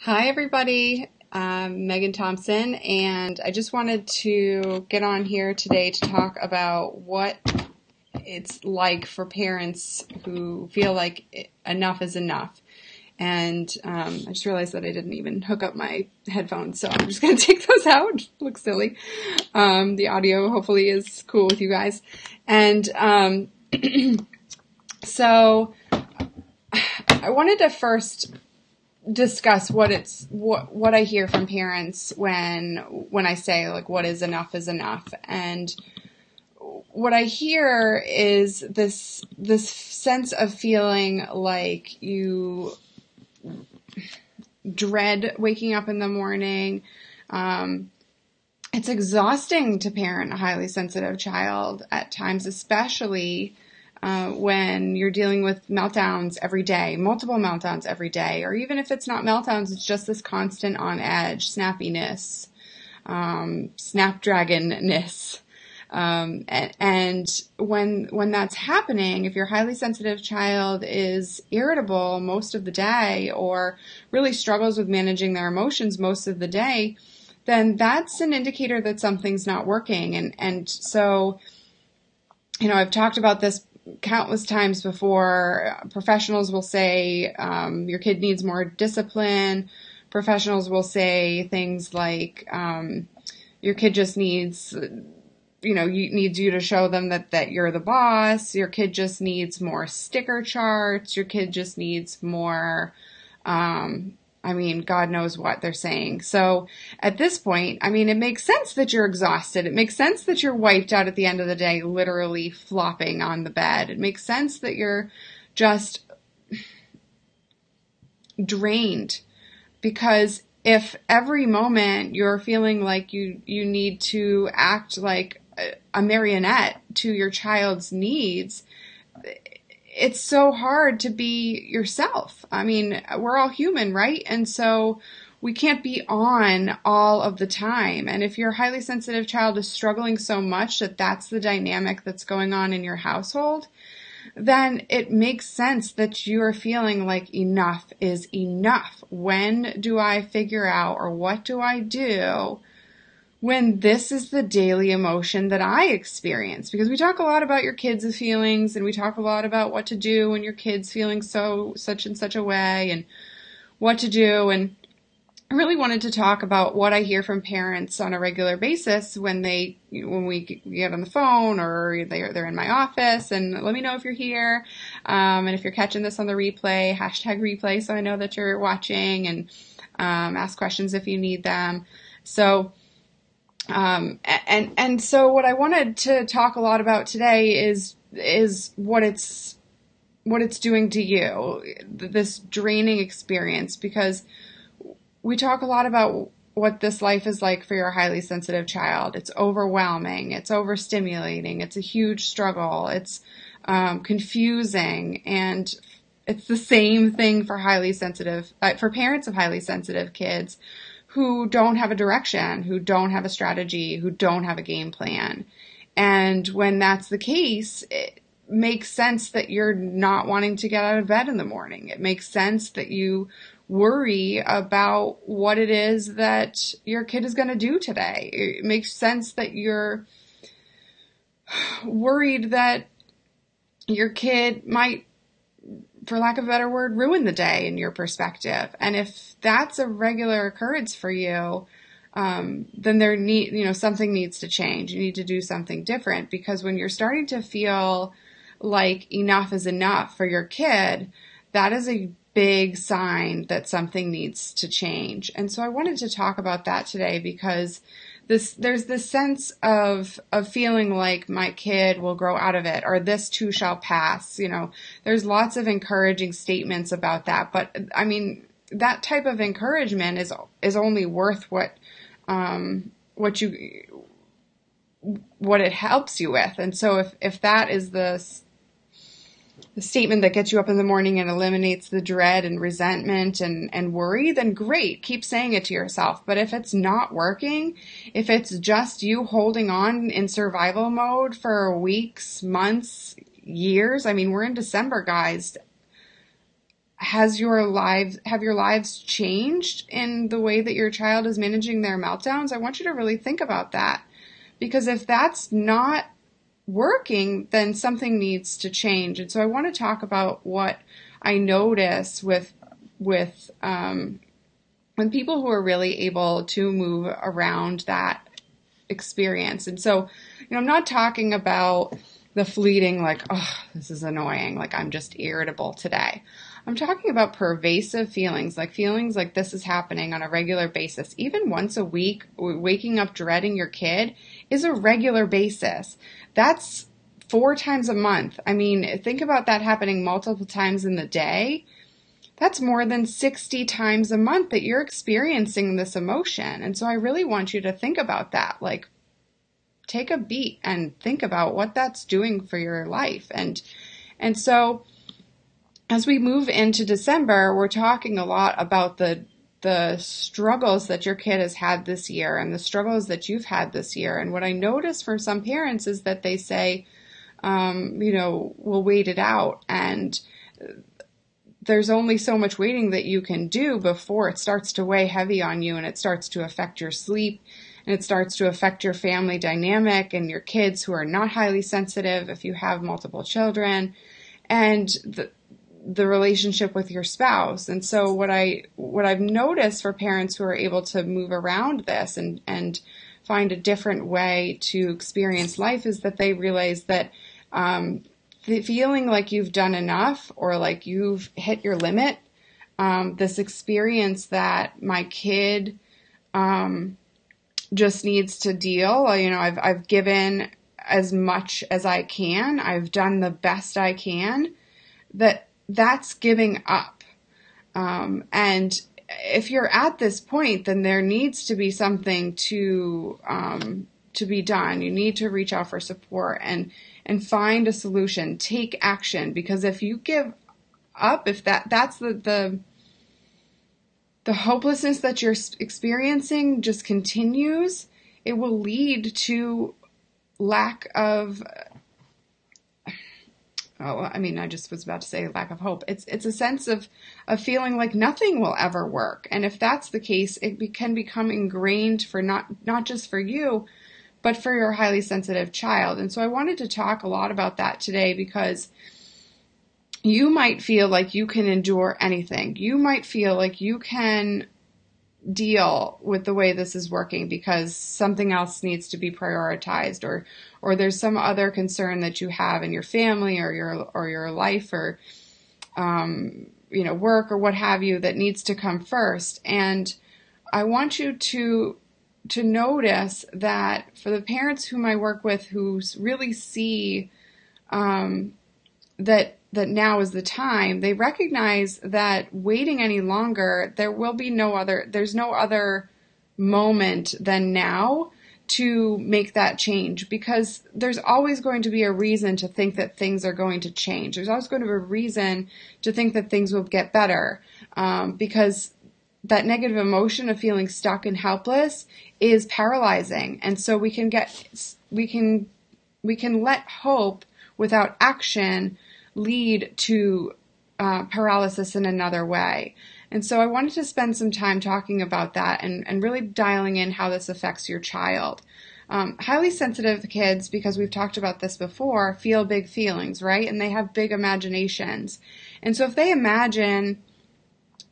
Hi, everybody. I'm Megan Thompson, and I just wanted to get on here today to talk about what it's like for parents who feel like enough is enough. And I just realized that I didn't even hook up my headphones, so I'm just going to take those out. Looks silly. The audio hopefully is cool with you guys. And so I wanted to first discuss what I hear from parents when I say, like, what is enough is enough. And what I hear is this sense of feeling like you dread waking up in the morning. It's exhausting to parent a highly sensitive child at times, especially when you're dealing with meltdowns every day, multiple meltdowns every day, or even if it's not meltdowns, it's just this constant on edge, snappiness, snapdragonness. And when that's happening, if your highly sensitive child is irritable most of the day or really struggles with managing their emotions most of the day, then that's an indicator that something's not working. And so, I've talked about this countless times before. Professionals will say, your kid needs more discipline. Professionals will say things like, your kid just needs, needs you to show them that you're the boss. Your kid just needs more sticker charts. Your kid just needs more, God knows what they're saying. So at this point, it makes sense that you're exhausted. It makes sense that you're wiped out at the end of the day, literally flopping on the bed. It makes sense that you're just drained, because if every moment you're feeling like you need to act like a marionette to your child's needs, it's so hard to be yourself. We're all human, right? And so we can't be on all of the time. And if your highly sensitive child is struggling so much that that's the dynamic that's going on in your household, then it makes sense that you're feeling like enough is enough. When do I figure out, or what do I do when this is the daily emotion that I experience? Because we talk a lot about your kids' feelings, and we talk a lot about what to do when your kid's feeling such and such a way, and what to do. And I really wanted to talk about what I hear from parents on a regular basis when we get on the phone, or they're in my office, and let me know if you're here. And if you're catching this on the replay, #replay, so I know that you're watching, and ask questions if you need them. So so what I wanted to talk a lot about today is what it's doing to you, this draining experience, because we talk a lot about what this life is like for your highly sensitive child. It's overwhelming, it's overstimulating, it's a huge struggle, it's confusing, and it's the same thing for for parents of highly sensitive kids who don't have a direction, who don't have a strategy, who don't have a game plan. And when that's the case, it makes sense that you're not wanting to get out of bed in the morning. It makes sense that you worry about what it is that your kid is going to do today. It makes sense that you're worried that your kid might, for lack of a better word, ruin the day in your perspective. And if that's a regular occurrence for you, then something needs to change. You need to do something different, because when you're starting to feel like enough is enough for your kid, that is a big sign that something needs to change. And so I wanted to talk about that today, because there's this sense of feeling like my kid will grow out of it, or this too shall pass. There's lots of encouraging statements about that, but that type of encouragement is only worth what it helps you with. And so if that is the statement that gets you up in the morning and eliminates the dread and resentment and worry, then great, keep saying it to yourself. But if it's not working, if it's just you holding on in survival mode for weeks, months, years, we're in December, guys. have your lives changed in the way that your child is managing their meltdowns? I want you to really think about that, because if that's not working, then something needs to change. And so I want to talk about what I notice with when people who are really able to move around that experience. And so, I'm not talking about the fleeting, like, oh, this is annoying, like I'm just irritable today. I'm talking about pervasive feelings like this is happening on a regular basis. Even once a week, waking up dreading your kid is a regular basis. That's 4 times a month. I mean, think about that happening multiple times in the day. That's more than 60 times a month that you're experiencing this emotion. And so I really want you to think about that. Like, take a beat and think about what that's doing for your life. And so as we move into December, we're talking a lot about the struggles that your kid has had this year and the struggles that you've had this year. And what I notice from some parents is that they say, we'll wait it out. And there's only so much waiting that you can do before it starts to weigh heavy on you and it starts to affect your sleep and it starts to affect your family dynamic and your kids who are not highly sensitive if you have multiple children, and the relationship with your spouse. And so what I've noticed for parents who are able to move around this and find a different way to experience life is that they realize that the feeling like you've done enough or like you've hit your limit, this experience that my kid just needs to deal. I've given as much as I can. I've done the best I can. That's giving up. And if you're at this point, then there needs to be something to be done. You need to reach out for support and find a solution. Take action, because if you give up, if that's the hopelessness that you're experiencing just continues, it will lead to lack of, I just was about to say lack of hope. It's a sense of feeling like nothing will ever work. And if that's the case, it can become ingrained for not just for you, but for your highly sensitive child. And so I wanted to talk a lot about that today, because you might feel like you can endure anything. You might feel like you can deal with the way this is working because something else needs to be prioritized, or there's some other concern that you have in your family or your life or work or what have you that needs to come first. And I want you to notice that for the parents whom I work with who really see that now is the time, they recognize that waiting any longer, there's no other moment than now to make that change, because there's always going to be a reason to think that things are going to change. There's always going to be a reason to think that things will get better, because that negative emotion of feeling stuck and helpless is paralyzing. And so we can let hope without action lead to paralysis in another way. And so I wanted to spend some time talking about that and really dialing in how this affects your child. Highly sensitive kids, because we've talked about this before, feel big feelings, right? And they have big imaginations. And so if they imagine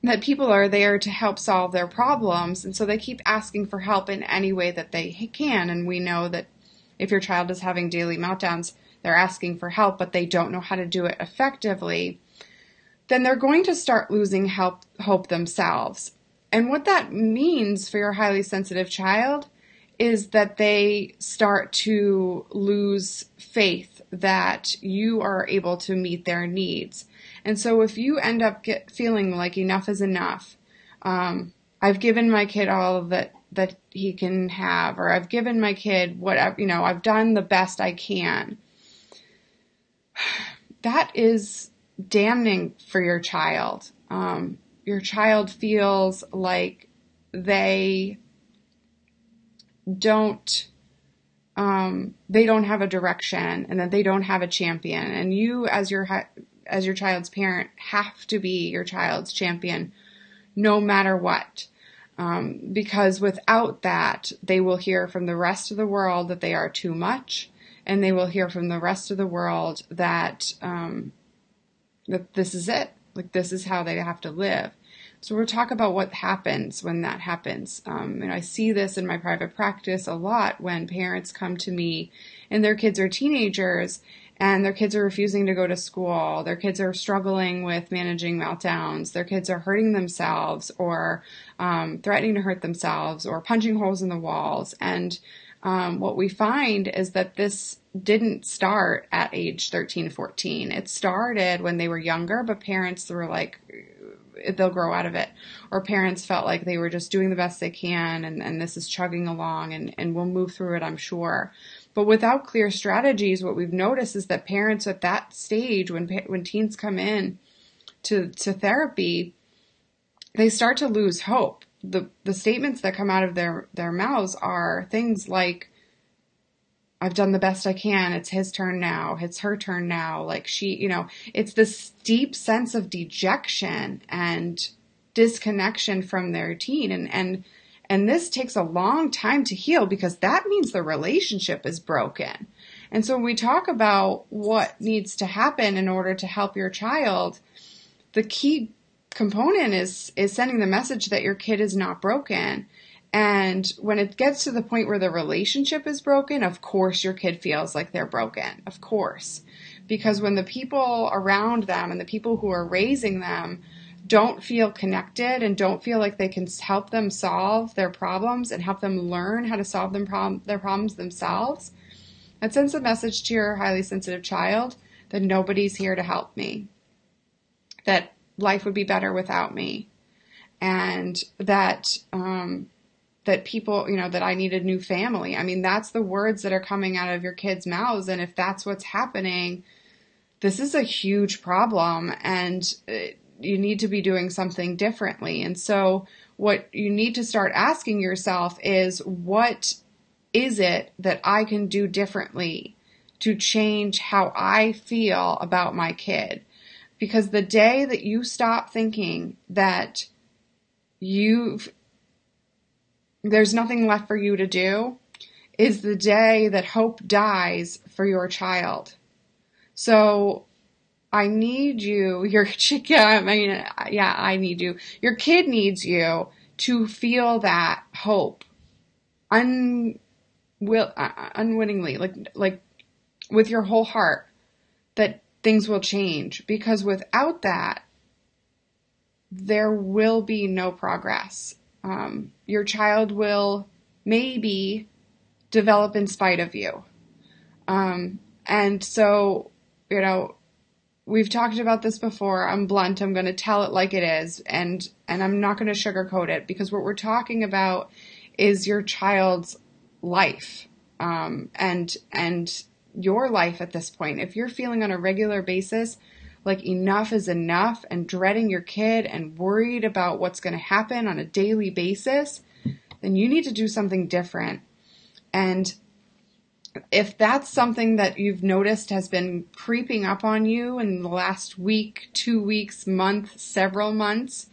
that people are there to help solve their problems, and so they keep asking for help in any way that they can, and we know that if your child is having daily meltdowns, they're asking for help, but they don't know how to do it effectively, then they're going to start losing hope themselves. And what that means for your highly sensitive child is that they start to lose faith that you are able to meet their needs. And so if you end up feeling like enough is enough, I've given my kid all that he can have, or I've given my kid whatever, I've done the best I can, that is damning for your child. Your child feels like they don't have a direction, and that they don't have a champion. And you, as your as your child's parent, have to be your child's champion no matter what. Because without that, they will hear from the rest of the world that they are too much, and they will hear from the rest of the world that that this is it. Like, this is how they have to live. So we'll talk about what happens when that happens. And I see this in my private practice a lot when parents come to me and their kids are teenagers and their kids are refusing to go to school. Their kids are struggling with managing meltdowns. Their kids are hurting themselves or threatening to hurt themselves or punching holes in the walls. And what we find is that this didn't start at age 13, 14. It started when they were younger, but parents were like, they'll grow out of it. Or parents felt like they were just doing the best they can and this is chugging along and we'll move through it, I'm sure. But without clear strategies, what we've noticed is that parents at that stage, when teens come in to therapy, they start to lose hope. The statements that come out of their mouths are things like, I've done the best I can. It's his turn now. It's her turn now. Like it's this deep sense of dejection and disconnection from their teen. And this takes a long time to heal because that means the relationship is broken. And so when we talk about what needs to happen in order to help your child, the key component is sending the message that your kid is not broken. And when it gets to the point where the relationship is broken, of course your kid feels like they're broken. Of course. Because when the people around them and the people who are raising them don't feel connected and don't feel like they can help them solve their problems and help them learn how to solve their problems themselves, that sends a message to your highly sensitive child that nobody's here to help me, that life would be better without me, and that people, that I need a new family. I mean, that's the words that are coming out of your kids' mouths. And if that's what's happening, this is a huge problem and you need to be doing something differently. And so what you need to start asking yourself is, what is it that I can do differently to change how I feel about my kid? Because the day that you stop thinking that there's nothing left for you to do is the day that hope dies for your child. So I need you, I need you. Your kid needs you to feel that hope unwittingly, like with your whole heart, that things will change. Because without that, there will be no progress. Your child will maybe develop in spite of you. And so, we've talked about this before. I'm blunt. I'm going to tell it like it is. And I'm not going to sugarcoat it, because what we're talking about is your child's life, and your life at this point. If you're feeling on a regular basis like enough is enough and dreading your kid and worried about what's going to happen on a daily basis, then you need to do something different. And if that's something that you've noticed has been creeping up on you in the last week, 2 weeks, month, several months,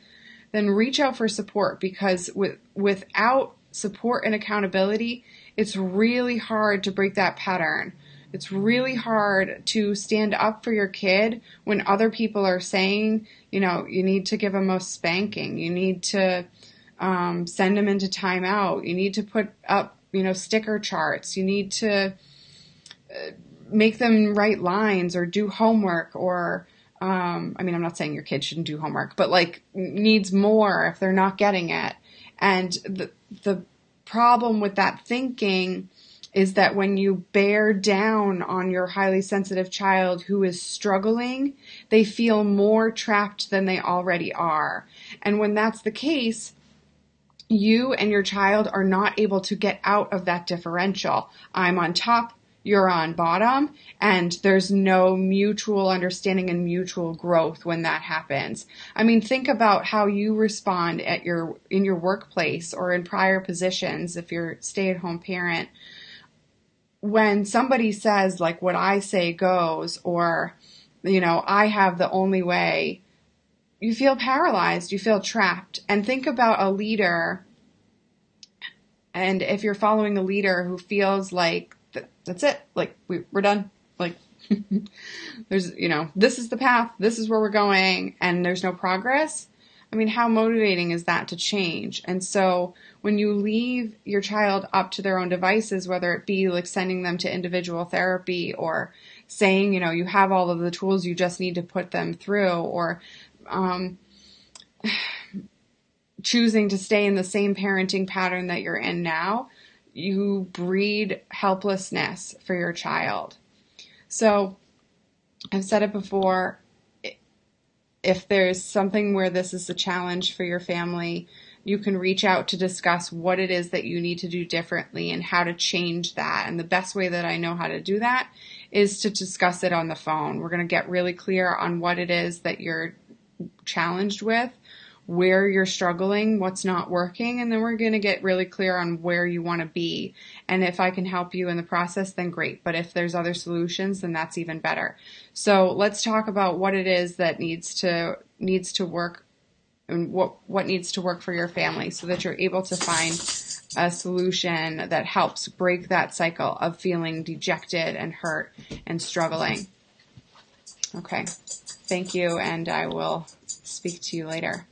then reach out for support, because without support and accountability, it's really hard to break that pattern. It's really hard to stand up for your kid when other people are saying, you need to give them a spanking. You need to send them into timeout. You need to put up, sticker charts. You need to make them write lines or do homework, or, I'm not saying your kid shouldn't do homework, but needs more if they're not getting it. And the problem with that thinking is that when you bear down on your highly sensitive child who is struggling, they feel more trapped than they already are. And when that's the case, you and your child are not able to get out of that differential. I'm on top, you're on bottom, and there's no mutual understanding and mutual growth when that happens. Think about how you respond in your workplace or in prior positions if you're a stay-at-home parent. When somebody says, what I say goes, or I have the only way. You feel paralyzed. You feel trapped. And think about a leader. And if you're following a leader who feels like that's it, like we're done, like there's, this is the path, this is where we're going, and there's no progress. I mean, how motivating is that to change? And so when you leave your child up to their own devices, whether it be like sending them to individual therapy or saying, you have all of the tools, you just need to put them through, or choosing to stay in the same parenting pattern that you're in now, you breed helplessness for your child. So I've said it before, if there's something where this is a challenge for your family, you can reach out to discuss what it is that you need to do differently and how to change that. And the best way that I know how to do that is to discuss it on the phone. We're going to get really clear on what it is that you're challenged with, where you're struggling, what's not working, and then we're going to get really clear on where you want to be. And if I can help you in the process, then great. But if there's other solutions, then that's even better. So let's talk about what it is that needs to work and what needs to work for your family so that you're able to find a solution that helps break that cycle of feeling dejected and hurt and struggling. Okay. Thank you, and I will speak to you later.